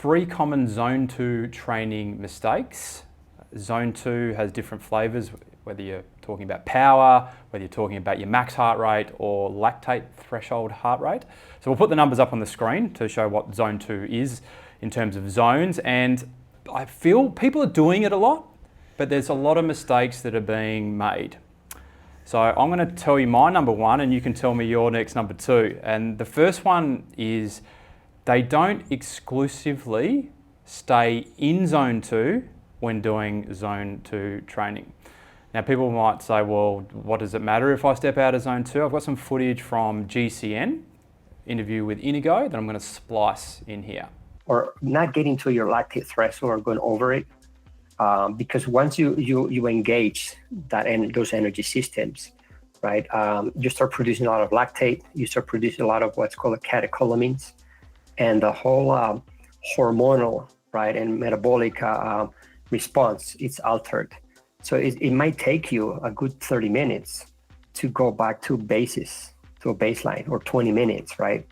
three common Zone 2 training mistakes. Zone 2 has different flavors, whether you're talking about power, whether you're talking about your max heart rate or lactate threshold heart rate. So we'll put the numbers up on the screen to show what Zone 2 is in terms of zones. And I feel people are doing it a lot, but there's a lot of mistakes that are being made. So I'm going to tell you my number one and you can tell me your next number two. And the first one is they don't exclusively stay in Zone 2 when doing Zone 2 training. Now people might say, well, what does it matter if I step out of Zone 2? I've got some footage from GCN, interview with Inigo, that I'm going to splice in here. Or not getting to your lactate threshold or going over it. Because once you engage those energy systems, right, you start producing a lot of lactate, you start producing a lot of what's called catecholamines, and the whole hormonal, right, and metabolic response, it's altered. So it might take you a good 30 minutes to go back to a baseline, or 20 minutes, right?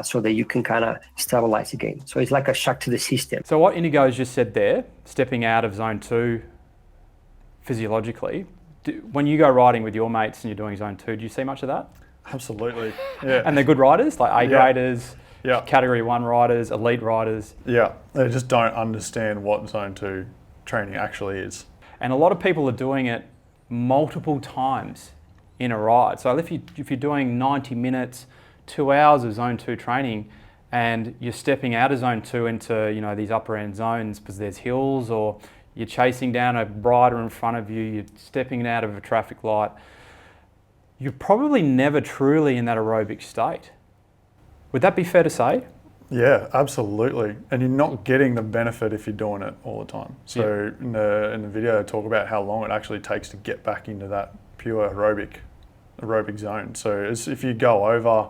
So that you can kind of stabilize again. So it's like a shock to the system. So what Inigo's just said there, stepping out of Zone 2 physiologically, when you go riding with your mates and you're doing Zone 2, do you see much of that? Absolutely, yeah. And they're good riders, like A-graders, yeah. Category 1 riders, elite riders. Yeah, they just don't understand what Zone 2 training actually is. And a lot of people are doing it multiple times in a ride. So if you're doing 90 minutes, 2 hours of Zone 2 training, and you're stepping out of Zone 2 into these upper end zones because there's hills, or you're chasing down a rider in front of you, you're stepping out of a traffic light, you're probably never truly in that aerobic state. Would that be fair to say? Yeah, absolutely. And you're not getting the benefit if you're doing it all the time. So in the video, I talk about how long it actually takes to get back into that pure aerobic zone. So if you go over,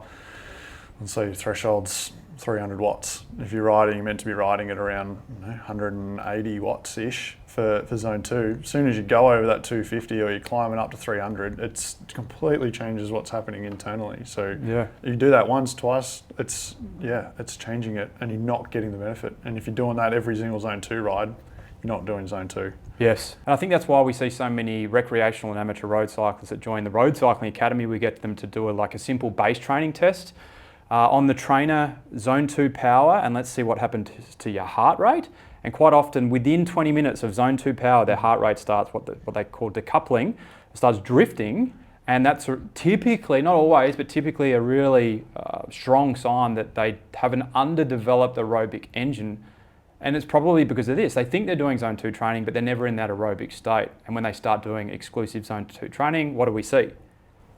let's say your threshold's 300 watts. If you're meant to be riding at around 180 watts-ish for Zone 2. As soon as you go over that 250 or you're climbing up to 300, it completely changes what's happening internally. So you do that once, twice, it's changing it, and you're not getting the benefit. And if you're doing that every single Zone 2 ride, you're not doing Zone 2. Yes, and I think that's why we see so many recreational and amateur road cyclists that join the Road Cycling Academy. We get them to do a simple base training test on the trainer, Zone 2 power, and let's see what happened to your heart rate. And quite often, within 20 minutes of Zone 2 power, their heart rate starts what they call decoupling, starts drifting, and that's typically, not always, but typically a really strong sign that they have an underdeveloped aerobic engine. And it's probably because of this. They think they're doing Zone 2 training, but they're never in that aerobic state. And when they start doing exclusive Zone 2 training, what do we see?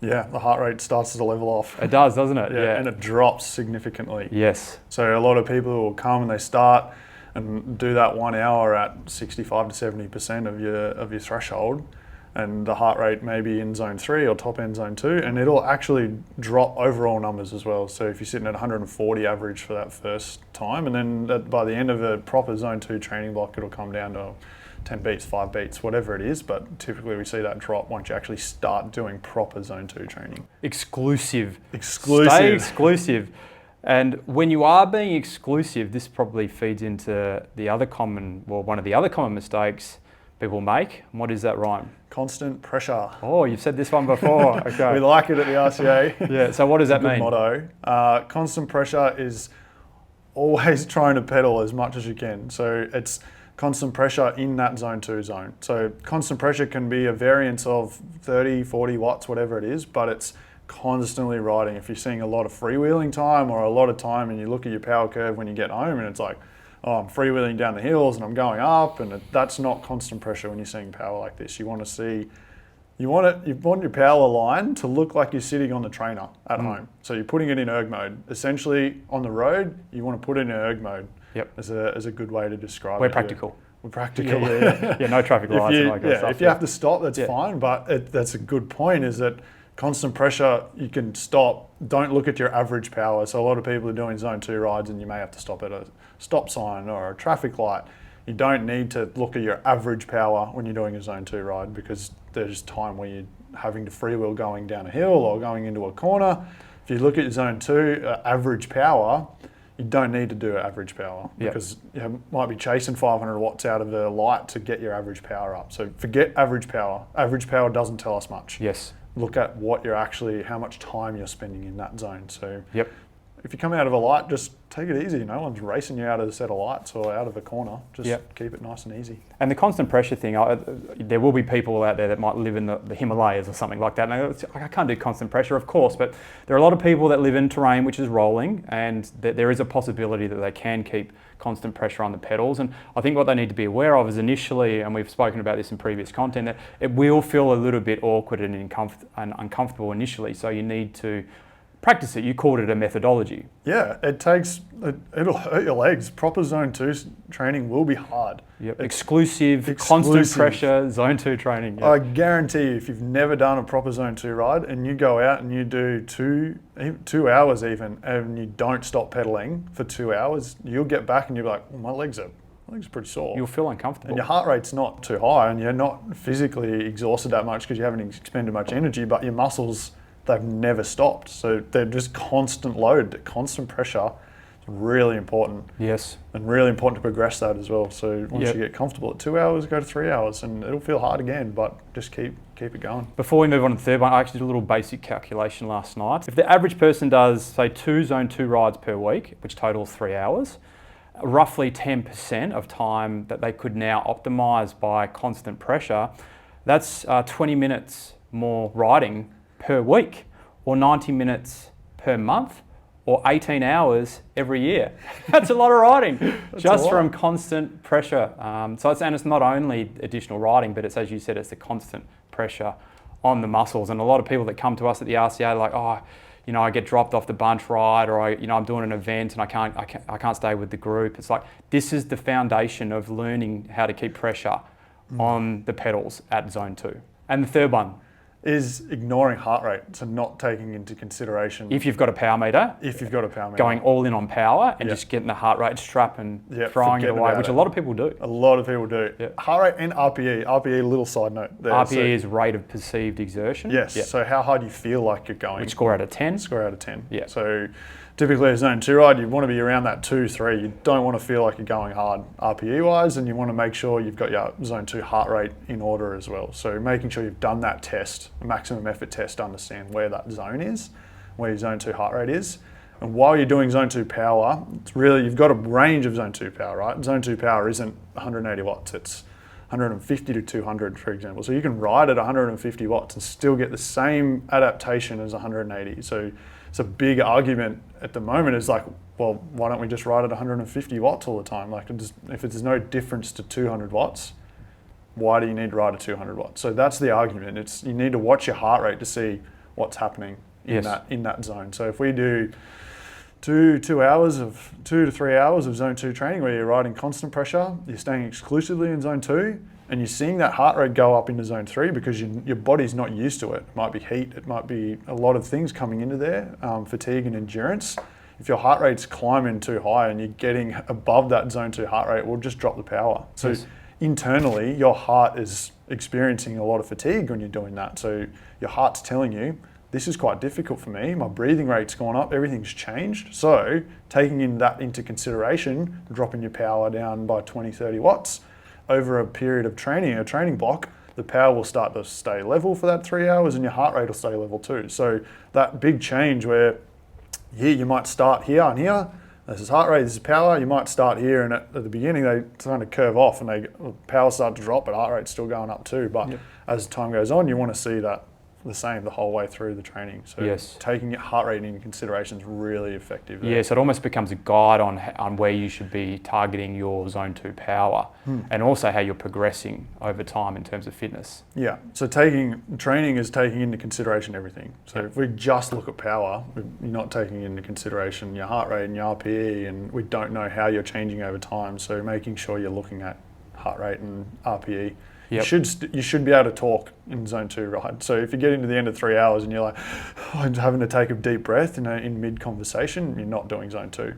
Yeah, the heart rate starts to level off. It does, doesn't it? Yeah, and it drops significantly. Yes. So a lot of people will come and they start and do that 1 hour at 65 to 70% of your threshold, and the heart rate may be in Zone 3 or top end Zone 2, and it'll actually drop overall numbers as well. So if you're sitting at 140 average for that first time, and then by the end of a proper Zone 2 training block, it'll come down to 10 beats, 5 beats, whatever it is, but typically we see that drop once you actually start doing proper Zone 2 training. Exclusive. Stay exclusive. And when you are being exclusive, this probably feeds into one of the other common mistakes people make. And what is that, Ryan? Constant pressure. Oh, you've said this one before. Okay. We like it at the RCA. Yeah, so what does that mean? Motto. Constant pressure is always trying to pedal as much as you can. So it's constant pressure in that Zone 2 zone. So constant pressure can be a variance of 30, 40 watts, whatever it is, but it's constantly riding. If you're seeing a lot of freewheeling time or a lot of time and you look at your power curve when you get home and it's like, oh, I'm freewheeling down the hills and I'm going up, and that's not constant pressure when you're seeing power like this. You want your power line to look like you're sitting on the trainer at home. So you're putting it in erg mode. Essentially on the road, you want to put it in erg mode. Yep. As a good way to describe it. We're practical. We're practical. Yeah, no traffic lights and all that kind of stuff. If you have to stop, that's fine, but that's a good point, is that constant pressure, you can stop. Don't look at your average power. So a lot of people are doing Zone 2 rides and you may have to stop at a stop sign or a traffic light. You don't need to look at your average power when you're doing a Zone 2 ride, because there's time where you're having to freewheel going down a hill or going into a corner. If you look at your Zone 2 average power, you don't need to do average power Yep. because you might be chasing 500 watts out of the light to get your average power up. So forget average power. Average power doesn't tell us much. Yes. Look at what you're actually, how much time you're spending in that zone. So Yep. if you come out of a light, just take it easy. No one's racing you out of a set of lights or out of a corner. Just Yep. keep it nice and easy. And the constant pressure thing, there will be people out there that might live in the Himalayas or something like that. And I can't do constant pressure, of course, but there are a lot of people that live in terrain which is rolling, and there is a possibility that they can keep constant pressure on the pedals. And I think what they need to be aware of is initially, and we've spoken about this in previous content, that it will feel a little bit awkward and uncomfortable initially. So you need to practice it. You called it a methodology. Yeah, it'll hurt your legs. Proper zone 2 training will be hard. Yep. Exclusive, constant pressure, zone 2 training. Yep. I guarantee you, if you've never done a proper zone 2 ride and you go out and you do 2 hours even, and you don't stop pedaling for 2 hours, you'll get back and you'll be like, oh, my legs are pretty sore. You'll feel uncomfortable. And your heart rate's not too high and you're not physically exhausted that much because you haven't expended much energy, but your muscles, they've never stopped. So they're just constant load, constant pressure. It's really important. Yes. And really important to progress that as well. So once Yep. you get comfortable at 2 hours, go to 3 hours and it'll feel hard again, but just keep it going. Before we move on to the third one, I actually did a little basic calculation last night. If the average person does, say, 2 zone 2 rides per week, which totals 3 hours, roughly 10% of time that they could now optimize by constant pressure, that's 20 minutes more riding per week, or 90 minutes per month, or 18 hours every year. That's a lot of riding, just from constant pressure. It's not only additional riding, but it's, as you said, it's the constant pressure on the muscles. And a lot of people that come to us at the RCA are like, oh, I get dropped off the bunch ride, or I'm doing an event and I can't stay with the group. It's like, this is the foundation of learning how to keep pressure on the pedals at zone 2. And the third one is ignoring heart rate, so not taking into consideration if you've got a power meter, going all in on power and just getting the heart rate strap and throwing it away, which a lot of people do. A lot of people do. Yep. Heart rate and RPE. RPE, little side note there. RPE is rate of perceived exertion. Yes. Yep. So how hard you feel like you're going. Which score out of 10? Score out of 10. Yeah. So typically a zone 2 ride, you want to be around that 2, 3. You don't want to feel like you're going hard RPE wise, and you want to make sure you've got your zone 2 heart rate in order as well. So making sure you've done that test, a maximum effort test, to understand where that zone is, where your zone 2 heart rate is. And while you're doing zone 2 power, it's really, you've got a range of zone 2 power, right? Zone 2 power isn't 180 watts, it's 150 to 200, for example. So you can ride at 150 watts and still get the same adaptation as 180. So it's a big argument at the moment is like, well, why don't we just ride at 150 watts all the time? Like, if there's no difference to 200 watts, why do you need to ride at 200 watts? So that's the argument. You need to watch your heart rate to see what's happening in that zone. So if we do 2 to 3 hours of zone 2 training where you're riding constant pressure, you're staying exclusively in zone 2, and you're seeing that heart rate go up into zone 3 because your body's not used to it. It might be heat, it might be a lot of things coming into there, fatigue and endurance. If your heart rate's climbing too high and you're getting above that zone 2 heart rate, we'll just drop the power. So internally, your heart is experiencing a lot of fatigue when you're doing that. So your heart's telling you, this is quite difficult for me, my breathing rate's gone up, everything's changed. So taking that into consideration, dropping your power down by 20, 30 watts over a period of training, a training block, the power will start to stay level for that 3 hours and your heart rate will stay level too. So that big change where here you might start here and here, this is heart rate, this is power, you might start here and at the beginning they kind of curve off and power start to drop but heart rate's still going up too. But as time goes on, you want to see that the same the whole way through the training. So taking your heart rate into consideration is really effective there. So it almost becomes a guide on where you should be targeting your zone 2 power and also how you're progressing over time in terms of fitness. Yeah, so training is taking into consideration everything. So if we just look at power, you're not taking into consideration your heart rate and your RPE, and we don't know how you're changing over time. So making sure you're looking at heart rate and RPE. You should be able to talk in zone 2 ride. So if you get into the end of 3 hours and you're like, I'm having to take a deep breath in mid-conversation, you're not doing zone 2.